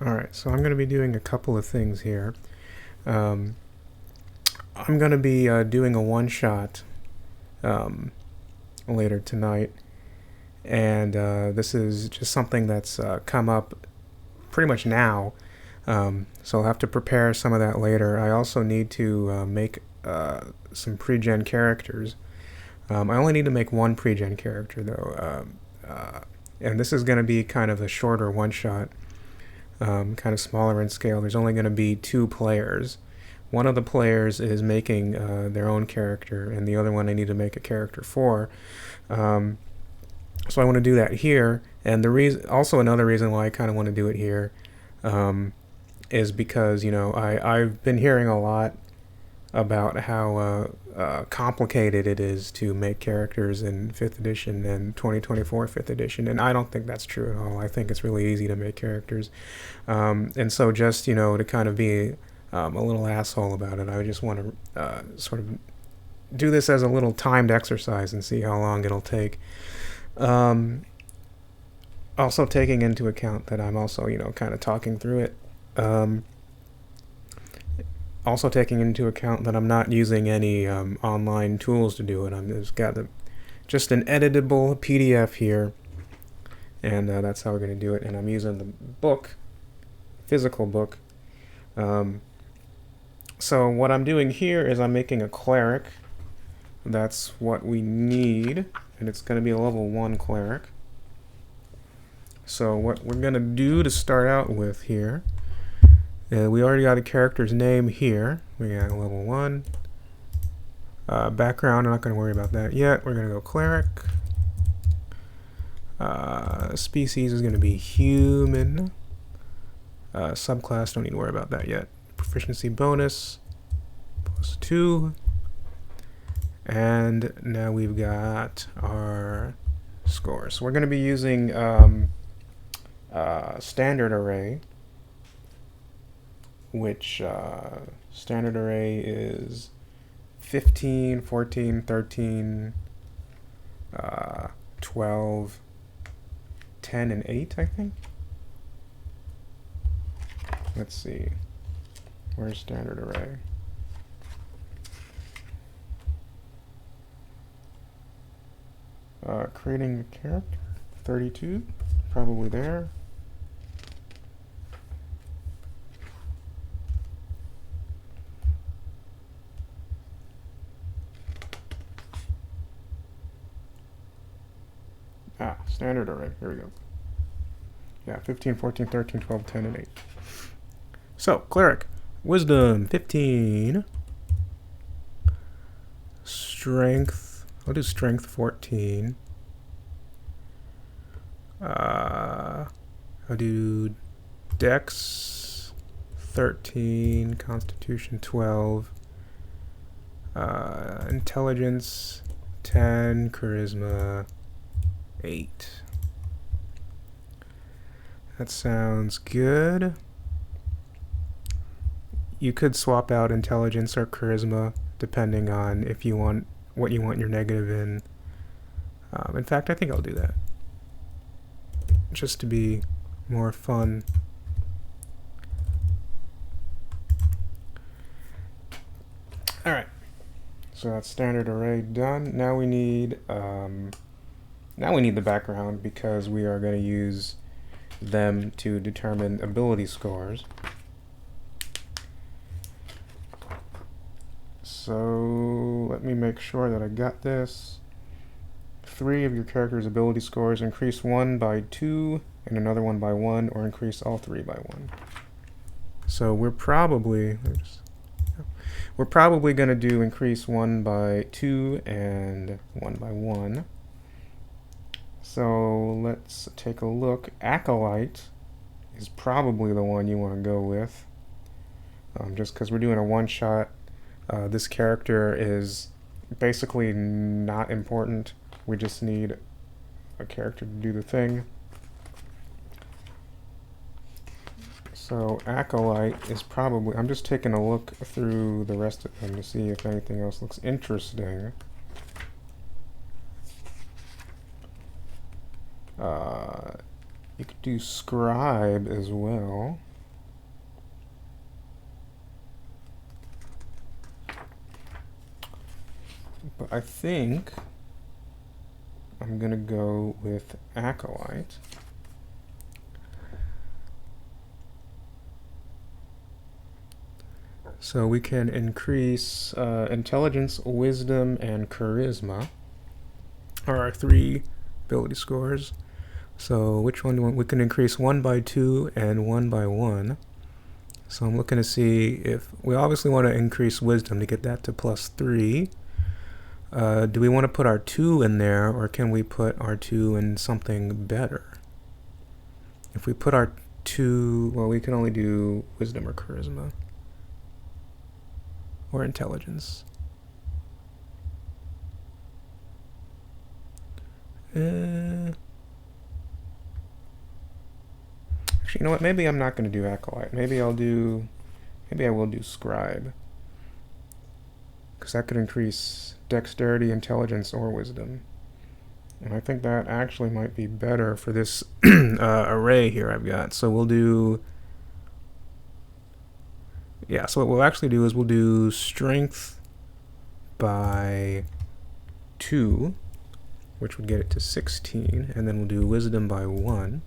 Alright, so I'm going to be doing a couple of things here. Um, I'm going to be doing a one-shot later tonight, and this is just something that's come up pretty much now, so I'll have to prepare some of that later. I also need to make some pre-gen characters. I only need to make one pre-gen character, though, and this is going to be kind of a shorter one-shot. Kind of smaller in scale. There's only going to be 2 players. One of the players is making their own character, and the other one I need to make a character for. So I want to do that here. And also another reason why I kind of want to do it here, is because I've been hearing a lot about how complicated it is to make characters in 5th edition and 2024 5th edition, and I don't think that's true at all. I think it's really easy to make characters, and so just to kind of be a little asshole about it, I just want to sort of do this as a little timed exercise and see how long it'll take. Also taking into account that I'm also kind of talking through it. Also taking into account that I'm not using any online tools to do it. I'm just got just an editable PDF here, and that's how we're going to do it. And I'm using the book, physical book. So what I'm doing here is I'm making a cleric. That's what we need, and it's going to be a level 1 cleric. So what we're going to do to start out with here, we already got a character's name here. We got a level 1. Background, I'm not going to worry about that yet. We're going to go cleric. Species is going to be human. Subclass, don't need to worry about that yet. Proficiency bonus, +2. And now we've got our scores. So we're going to be using standard array, which standard array is 15, 14, 13, 12, 10, and 8, I think. Let's see. Where's standard array? Creating a character, 32, probably there. Standard array, here we go. Yeah, 15, 14, 13, 12, 10, and 8. So, cleric, wisdom, 15. Strength, I'll do strength 14. I'll do dex 13, constitution 12, intelligence 10, charisma 8. That sounds good. You could swap out intelligence or charisma depending on if you want what you want your negative in. In fact, I think I'll do that just to be more fun. All right, so that's standard array done. Now we need the background, because we are going to use them to determine ability scores. So let me make sure that I got this. 3 of your character's ability scores increase 1 by 2 and another one by 1, or increase all 3 by 1. So we're probably going to do increase 1 by 2 and 1 by 1. So let's take a look. Acolyte is probably the one you want to go with, just because we're doing a one-shot. This character is basically not important. We just need a character to do the thing. So Acolyte is probably, I'm just taking a look through the rest of them to see if anything else looks interesting. You could do Scribe as well. But I think I'm gonna go with Acolyte. So we can increase intelligence, wisdom, and charisma are our 3 ability scores. So which one do we can increase 1 by 2 and 1 by 1. So I'm looking to see if we obviously want to increase wisdom to get that to +3. Do we want to put our 2 in there, or can we put our 2 in something better? If we put our 2, well, we can only do wisdom or charisma or intelligence. Actually, you know what? Maybe I'm not going to do Acolyte. Maybe I will do Scribe, because that could increase dexterity, intelligence, or wisdom. And I think that actually might be better for this array here I've got. So we'll do, yeah, so what we'll actually do is we'll do strength by 2, which would get it to 16, and then we'll do wisdom by 1,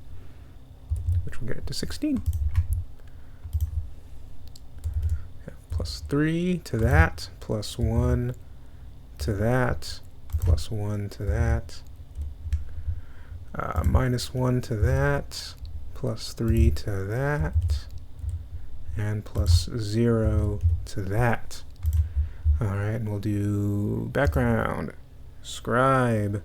which will get it to 16. +3 to that, +1 to that, +1 to that, -1 to that, +3 to that, and +0 to that. Alright, and we'll do background, Scribe.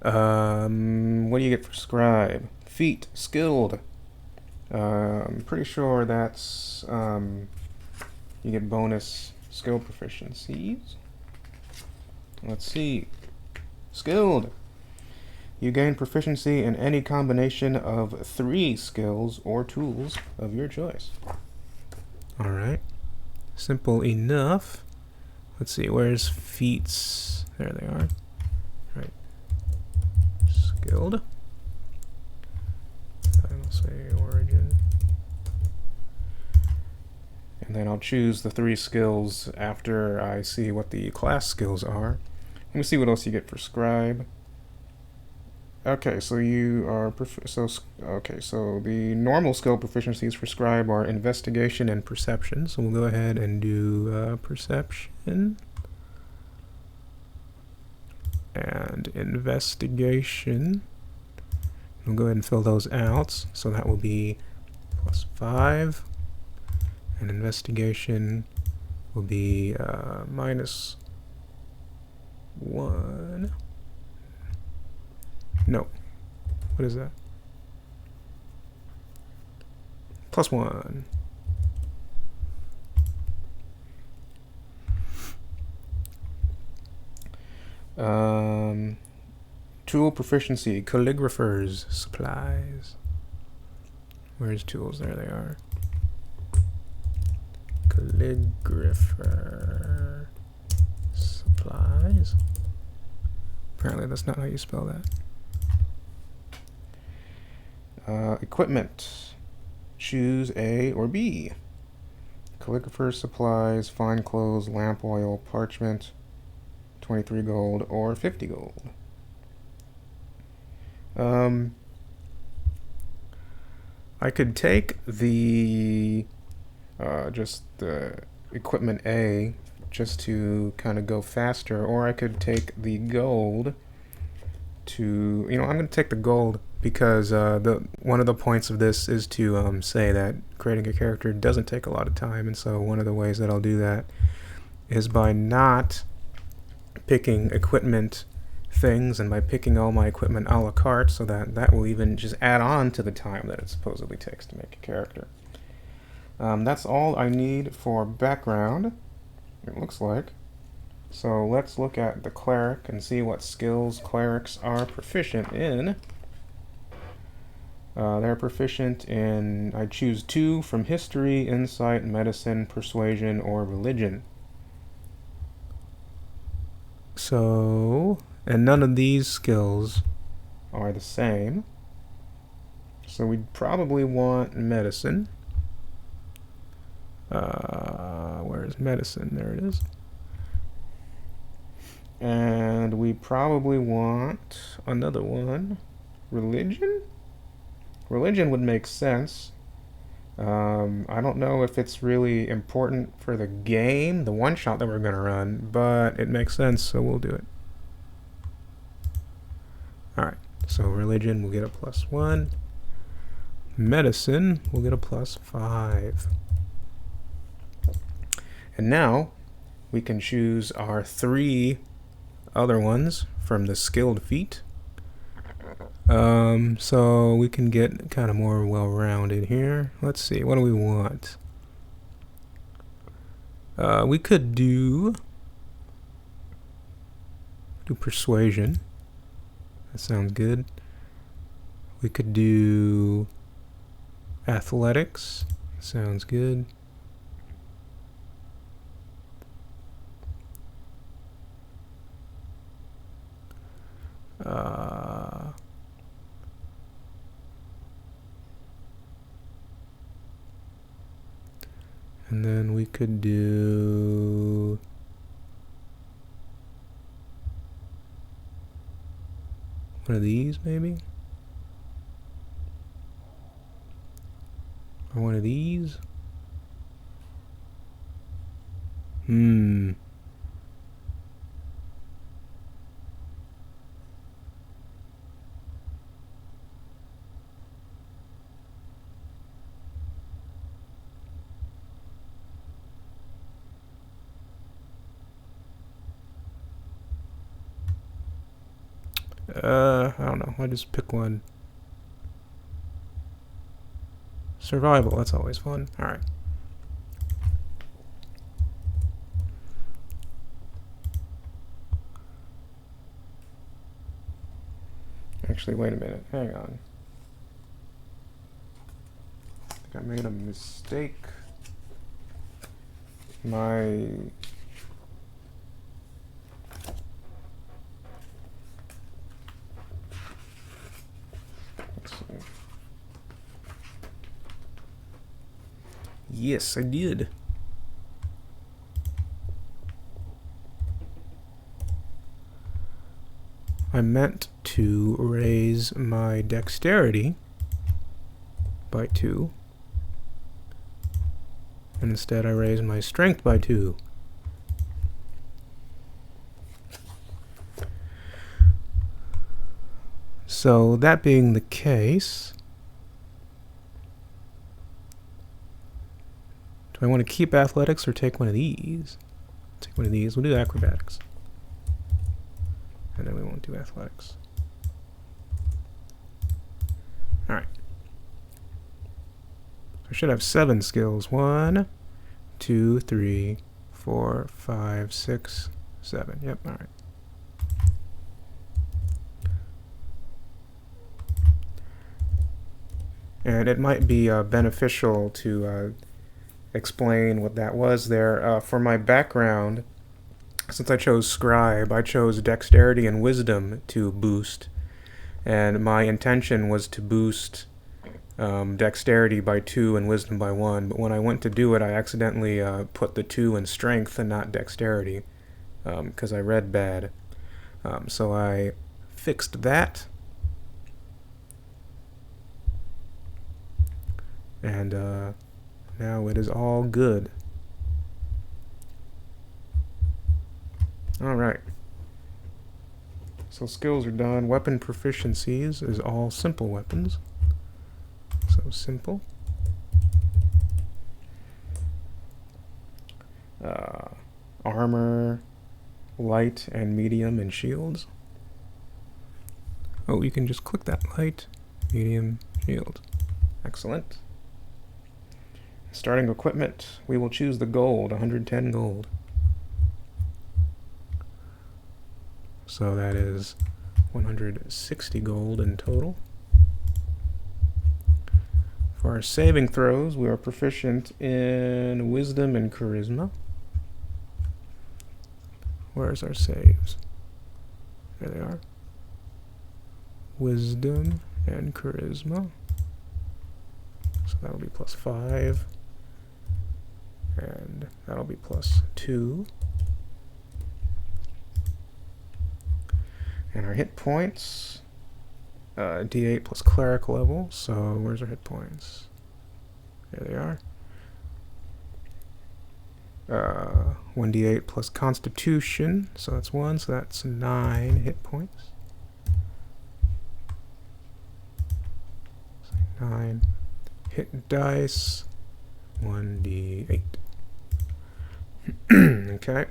What do you get for Scribe? Feat, skilled. I'm pretty sure that's, you get bonus skill proficiencies. Let's see. Skilled. You gain proficiency in any combination of 3 skills or tools of your choice. Alright. Simple enough. Let's see, where's feats? There they are. Right. Skilled. I'll say origin. And then I'll choose the 3 skills after I see what the class skills are. Let me see what else you get for Scribe. Okay, so you are so the normal skill proficiencies for Scribe are investigation and perception. So we'll go ahead and do perception and investigation. We'll go ahead and fill those out. So that will be +5, and investigation will be -1. No. What is that? +1. Tool proficiency, calligrapher's supplies. Where's tools? There they are. Calligrapher supplies. Apparently that's not how you spell that. Equipment. Choose A or B. Calligrapher's supplies, fine clothes, lamp oil, parchment, 23 gold or 50 gold. I could take the just the equipment A just to kind of go faster, or I could take the gold to, I'm going to take the gold because one of the points of this is to say that creating a character doesn't take a lot of time, and so one of the ways that I'll do that is by not picking equipment things and by picking all my equipment a la carte, so that will even just add on to the time that it supposedly takes to make a character. That's all I need for background, it looks like. So let's look at the cleric and see what skills clerics are proficient in. They're proficient in, I choose 2 from history, insight, medicine, persuasion, or religion. So, and none of these skills are the same. So we'd probably want medicine. Where's medicine? There it is. And we probably want another one. Religion? Religion would make sense. I don't know if it's really important for the game, the one shot that we're going to run, but it makes sense, so we'll do it. Alright, so religion will get a +1. Medicine will get a +5. And now we can choose our 3 other ones from the skilled feat. So we can get kind of more well-rounded here. Let's see, what do we want? We could do persuasion. That sounds good. We could do athletics. Sounds good. And then we could do one of these, maybe? Or one of these? I don't know. I'll just pick one. Survival, that's always fun. Alright. Actually, wait a minute. Hang on. I think I made a mistake. My... Yes, I did. I meant to raise my dexterity by 2. And instead I raised my strength by 2. So that being the case, do I want to keep athletics or take one of these? Take one of these. We'll do acrobatics. And then we won't do athletics. Alright. So I should have 7 skills. 1, 2, 3, 4, 5, 6, 7. Yep, alright. And it might be beneficial to explain what that was there. For my background, since I chose Scribe, I chose Dexterity and Wisdom to boost. And my intention was to boost Dexterity by 2 and Wisdom by 1. But when I went to do it, I accidentally put the 2 in Strength and not Dexterity, because I read bad. So I fixed that. And now it is all good. Alright. So skills are done. Weapon proficiencies is all simple weapons. So simple. Armor, light, and medium, and shields. Oh, you can just click that. Light, medium, shield. Excellent. Starting equipment, we will choose the gold, 110 gold. So that is 160 gold in total. For our saving throws, we are proficient in Wisdom and Charisma. Where's our saves? There they are. Wisdom and Charisma. So that will be +5. And that'll be +2. And our hit points, D8 plus cleric level. So where's our hit points? There they are. 1d8 plus constitution, so that's 1, so that's 9 hit points. 9 hit dice, 1d8. Okay.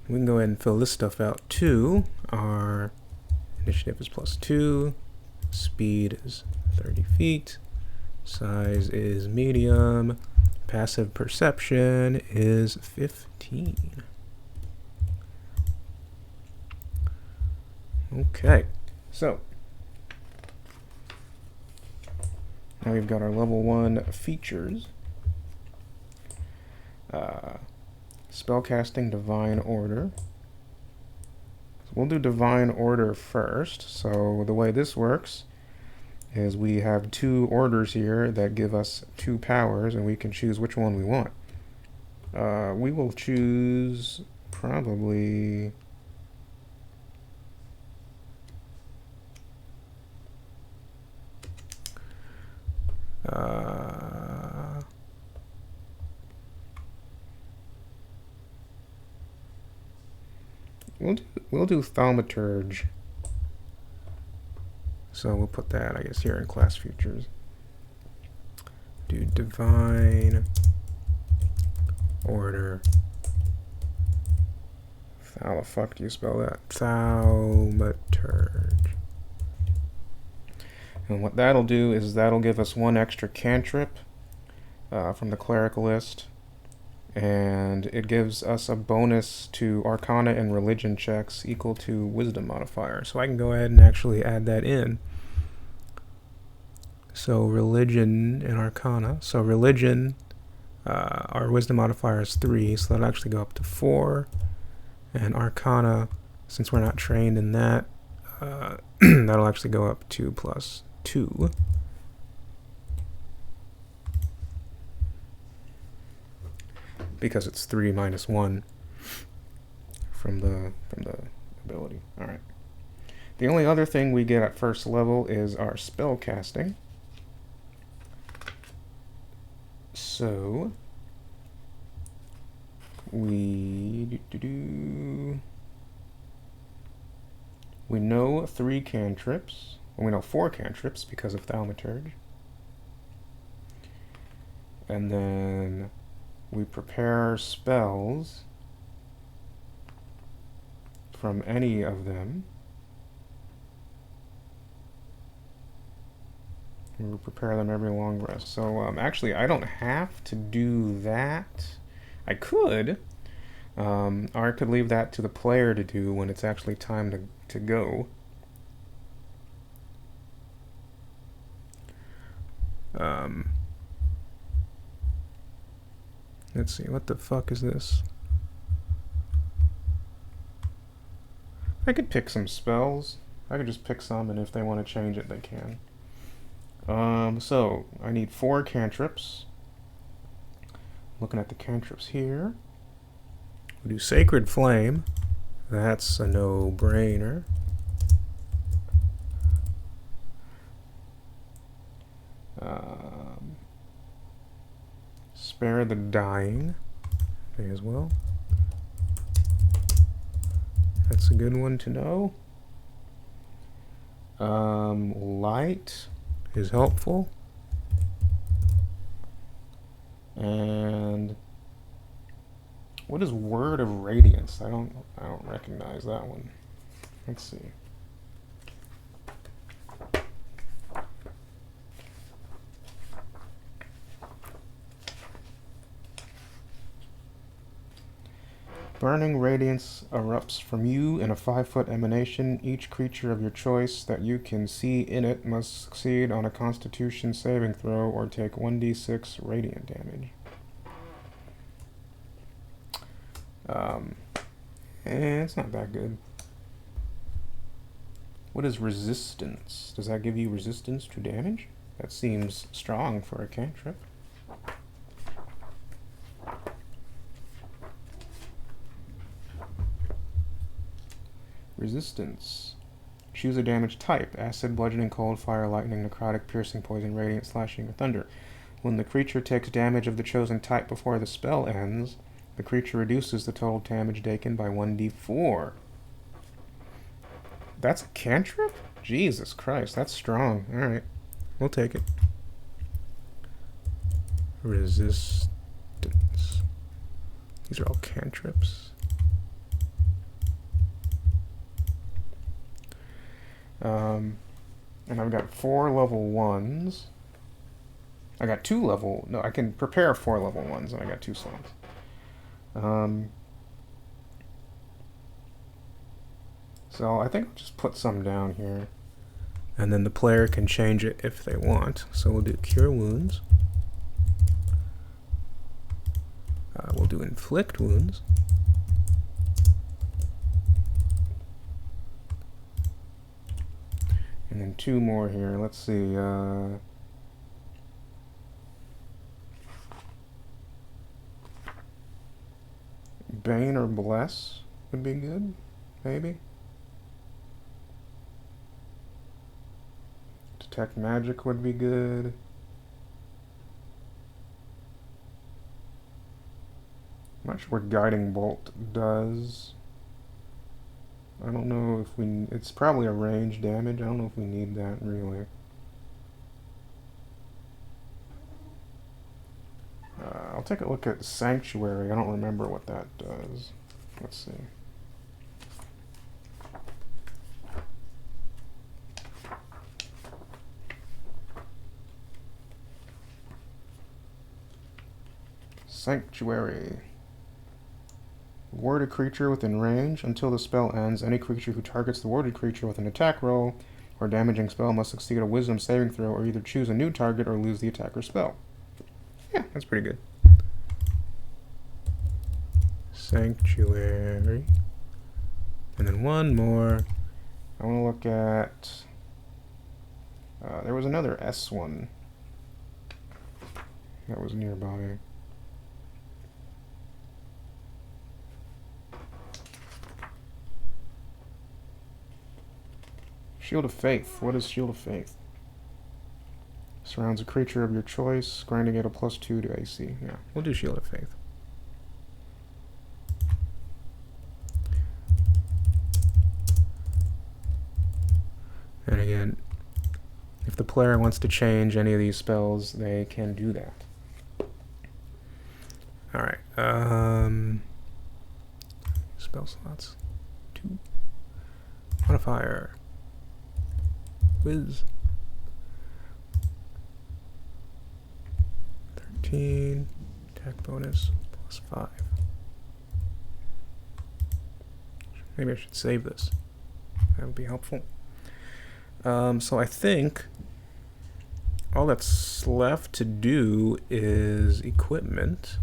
We can go ahead and fill this stuff out too. Our initiative is +2, speed is 30 feet, size is medium, passive perception is 15. Okay, so now we've got our level 1 features. Spellcasting Divine Order. So we'll do Divine Order first. So the way this works is we have 2 orders here that give us 2 powers, and we can choose which one we want. We will choose probably we'll do Thaumaturge. So we'll put that, I guess, here in class features. Do Divine Order. How the fuck do you spell that? Thaumaturge. And what that'll do is that'll give us 1 extra cantrip from the cleric list. And it gives us a bonus to Arcana and Religion checks equal to Wisdom modifier. So I can go ahead and actually add that in. So Religion and Arcana. So Religion, our Wisdom modifier is 3, so that'll actually go up to 4. And Arcana, since we're not trained in that, that'll actually go up to +2. Because it's 3 minus 1 from the ability. All right. The only other thing we get at first level is our spell casting. So we know 3 cantrips. Well, we know 4 cantrips because of Thaumaturge. And then we prepare spells from any of them. We prepare them every long rest. So actually, I don't have to do that. I could. Or I could leave that to the player to do when it's actually time to go. Let's see, what the fuck is this? I could pick some spells. I could just pick some, and if they want to change it, they can. So, I need 4 cantrips. Looking at the cantrips here. We'll do Sacred Flame. That's a no-brainer. Spare the Dying. May as well. That's a good one to know. Light is helpful. And what is Word of Radiance? I don't recognize that one. Let's see. Burning radiance erupts from you in a 5-foot emanation. Each creature of your choice that you can see in it must succeed on a Constitution saving throw or take 1d6 radiant damage. It's not that good. What is resistance? Does that give you resistance to damage? That seems strong for a cantrip. resistance. Choose a damage type: acid, bludgeoning, cold, fire, lightning, necrotic, piercing, poison, radiant, slashing, or thunder. When the creature takes damage of the chosen type before the spell ends, the creature reduces the total damage taken by 1d4. That's a cantrip? Jesus Christ, that's strong. Alright, we'll take it. Resistance. These are all cantrips. And I've got 4 level 1s. I got 2 level... No, I can prepare 4 level 1s, and I got 2 slots. So I think I'll just put some down here. And then the player can change it if they want. So we'll do Cure Wounds. We'll do Inflict Wounds. And then 2 more here. Let's see. Bane or Bless would be good, maybe. Detect Magic would be good. I'm not sure what Guiding Bolt does. I don't know if we... It's probably a range damage. I don't know if we need that, really. I'll take a look at Sanctuary. I don't remember what that does. Let's see. Sanctuary. Ward a creature within range. Until the spell ends, any creature who targets the warded creature with an attack roll or damaging spell must succeed a wisdom saving throw or either choose a new target or lose the attacker's spell. Yeah, that's pretty good. Sanctuary. And then one more. I want to look at... there was another S one that was nearby. Shield of Faith. What is Shield of Faith? Surrounds a creature of your choice, granting it a +2 to AC. Yeah, we'll do Shield of Faith. And again, if the player wants to change any of these spells, they can do that. Alright, spell slots. 2. Modifier. Whiz. 13. Attack bonus +5. Maybe I should save this. That would be helpful. So I think all that's left to do is equipment.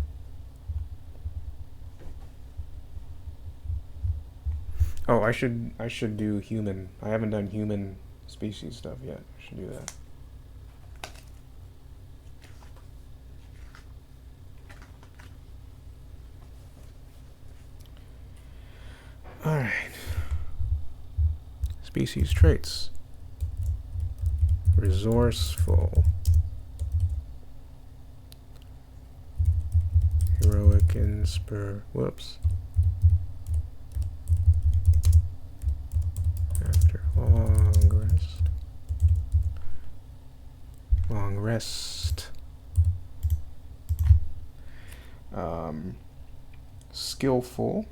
Oh, I should do human. I haven't done human species stuff yet. I should do that. Alright. Species traits. Resourceful. Heroic whoops. After long rest. Long rest. Skillful.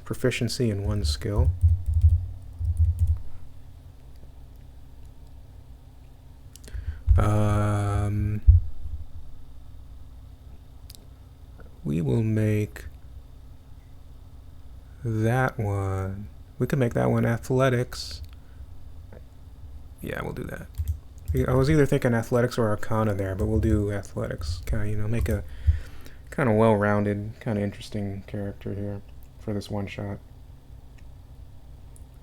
Proficiency in 1 skill. We will make that one. We can make that one athletics. Yeah, we'll do that. I was either thinking athletics or arcana there, but we'll do athletics. Kind of, make a kind of well-rounded, kind of interesting character here for this one shot.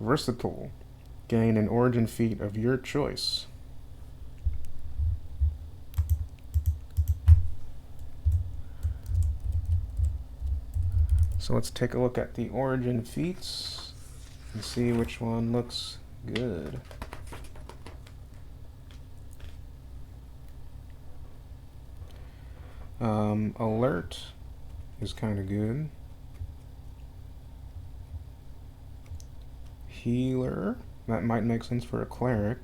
Versatile. Gain an origin feat of your choice. So let's take a look at the origin feats. and see which one looks good. Alert is kind of good. Healer, that might make sense for a cleric.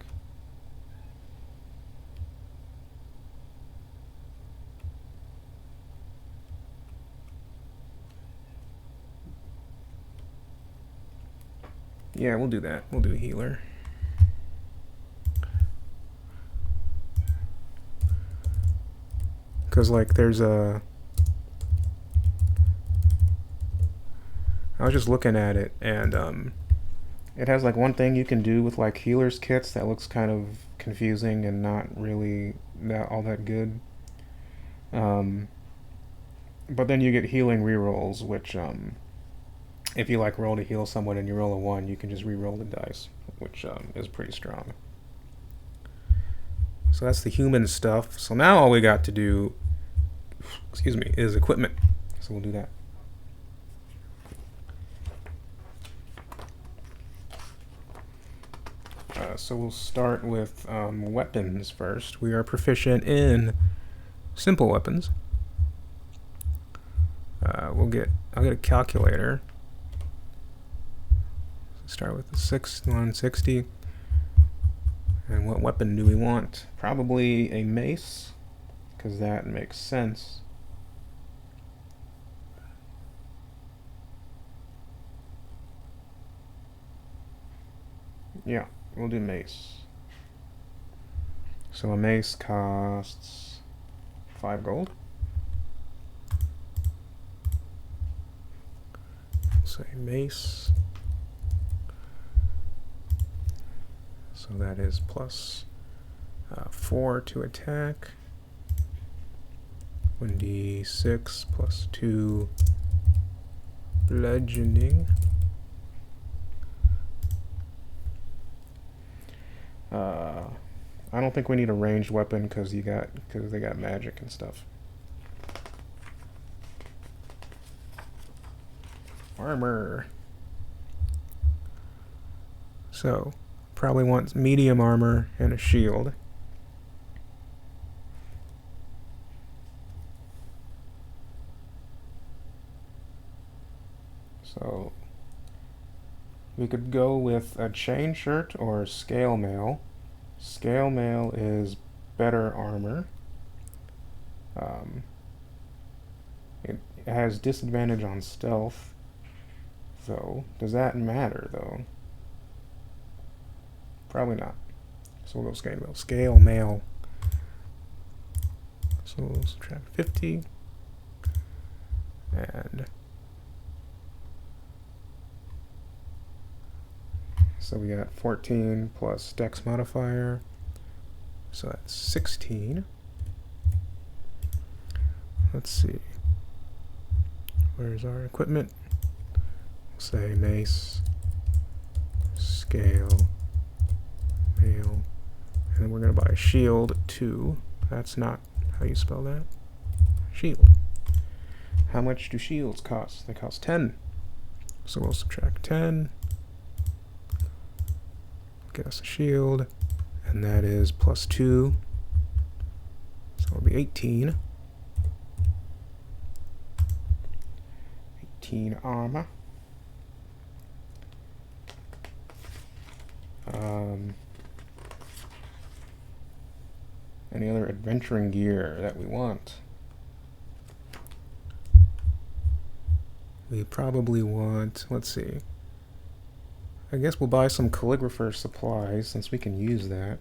Yeah, we'll do that. We'll do healer. Because, like, there's a... I was just looking at it, and it has, like, one thing you can do with, like, healer's kits that looks kind of confusing and not really all that good. But then you get healing rerolls, which, if you, like, roll to heal someone and you roll a 1, you can just re-roll the dice, which is pretty strong. So that's the human stuff. So now all we got to do, excuse me, is equipment. So we'll do that. So we'll start with weapons first. We are proficient in simple weapons. I'll get a calculator. Start with the 160. And what weapon do we want? Probably a mace, because that makes sense. Yeah, we'll do mace. So a mace costs 5 gold. Say mace. So that is plus 4 to attack. 1d6 plus 2 bludgeoning. I don't think we need a ranged weapon because they got magic and stuff. Armor. So probably wants medium armor and a shield. So we could go with a chain shirt or scale mail. Scale mail is better armor. It has disadvantage on stealth. So does that matter though? Probably not. So we'll go scale mail. Scale mail. So we'll subtract 50. And so we got 14 plus dex modifier. So that's 16. Let's see. Where's our equipment? We'll say mace, scale, mail, and then we're going to buy a shield too. That's not how you spell that. Shield. How much do shields cost? They cost 10. So we'll subtract 10. Get us a shield. And that is plus 2. So it'll be 18. 18 armor. Any other adventuring gear that we want? We probably want, let's see. I guess we'll buy some calligrapher supplies since we can use that.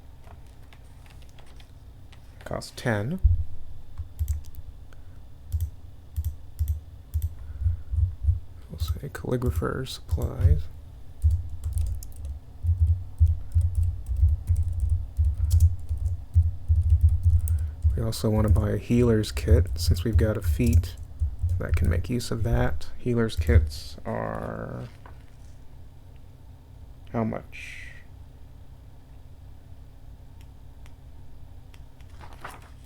It costs 10. We'll say calligrapher supplies. We also want to buy a healer's kit since we've got a feat that can make use of that. Healer's kits are how much?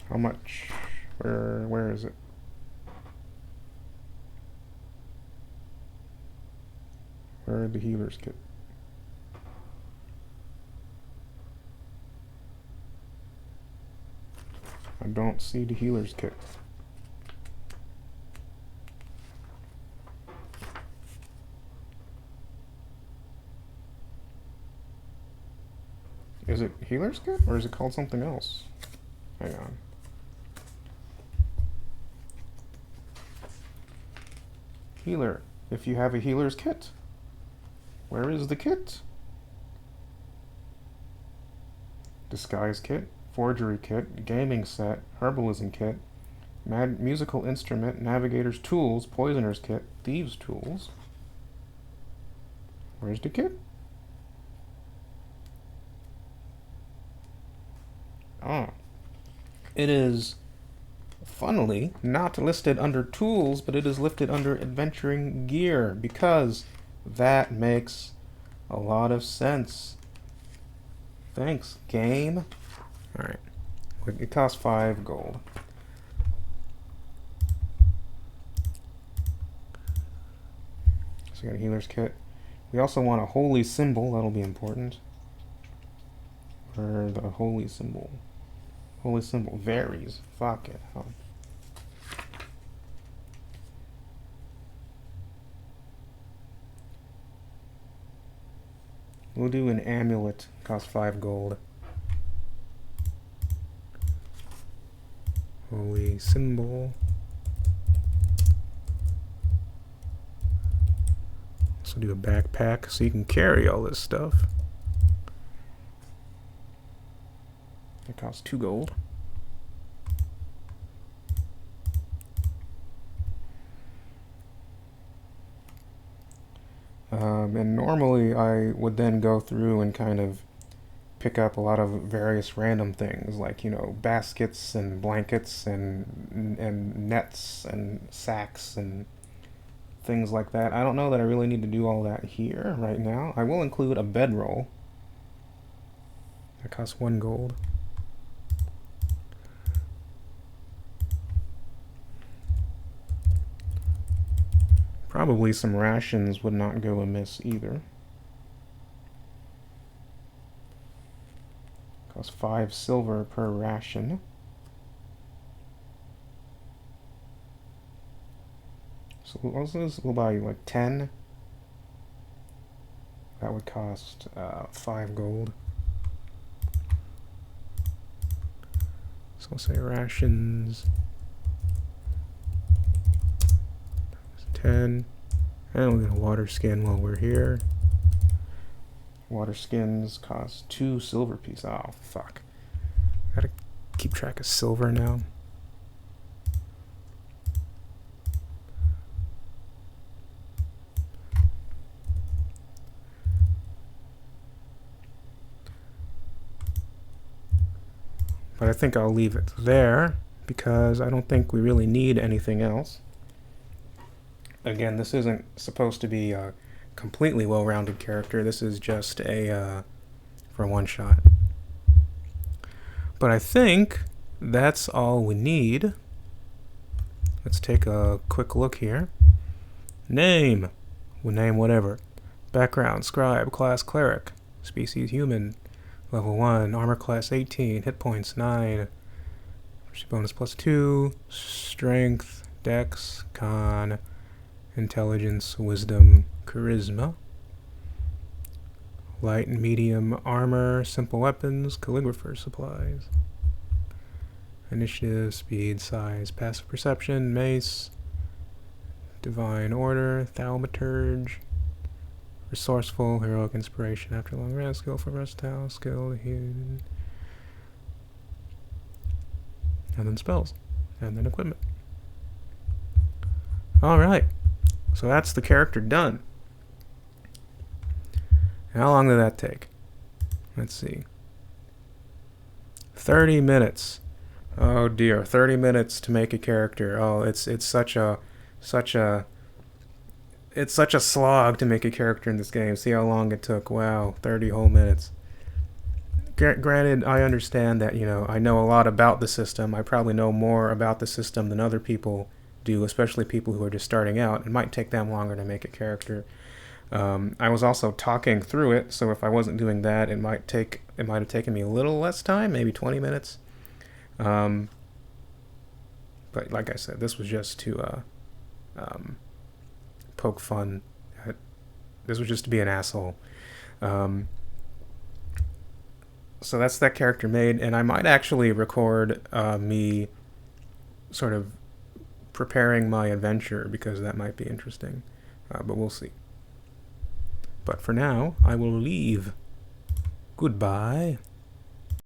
How much? Where is it? Where are the healer's kit? I don't see the healer's kit. Is it healer's kit, or is it called something else? Hang on. Healer. If you have a healer's kit. Where is the kit? Disguise kit, forgery kit, gaming set, herbalism kit, musical instrument, navigator's tools, poisoner's kit, thieves' tools. Where's the kit? Ah. It is, funnily, not listed under tools, but it is listed under adventuring gear, because that makes a lot of sense. Thanks, game. Alright. It costs 5 gold. So we got a healer's kit. We also want a holy symbol. That'll be important. Where the holy symbol? Holy symbol varies. Fuck it. Oh. We'll do an amulet. Costs 5 gold. Holy symbol. Also do a backpack so you can carry all this stuff. It costs 2 gold. And normally I would then go through and kind of pick up a lot of various random things, like, you know, baskets and blankets and nets and sacks and things like that. I don't know that I really need to do all that here right now. I will include a bedroll. That costs 1 gold. Probably some rations would not go amiss either. Costs 5 silver per ration. So we'll buy like 10. That would cost 5 gold. So we'll say rations. 10. And we'll get a water skin while we're here. Water skins cost 2 silver pieces. Oh, fuck. Gotta keep track of silver now. But I think I'll leave it there because I don't think we really need anything else. Again, this isn't supposed to be a completely well-rounded character. This is just a for one shot. But I think that's all we need. Let's take a quick look here. Name. We'll name whatever. Background, scribe, class cleric, species human, level 1, armor class 18, hit points 9, bonus plus 2, strength, dex, con, intelligence, wisdom, charisma, light and medium armor, simple weapons, calligrapher supplies, initiative, speed, size, passive perception, mace, divine order, thaumaturge, resourceful, heroic inspiration after long rest, skillful, versatile, skilled, and then spells, and then equipment. Alright. So that's the character done. How long did that take? Let's see. 30 minutes. Oh dear, 30 minutes to make a character. Oh, it's such a slog to make a character in this game. See how long it took. Wow, 30 whole minutes. Granted, I understand that, you know, I know a lot about the system. I probably know more about the system than other people do, especially people who are just starting out. It might take them longer to make a character. I was also talking through it, so if I wasn't doing that, it might have taken me a little less time, maybe 20 minutes. But like I said, this was just to poke fun. This was just to be an asshole. Um, so that's that character made, and I might actually record me sort of preparing my adventure, because that might be interesting. But we'll see. But for now, I will leave. Goodbye.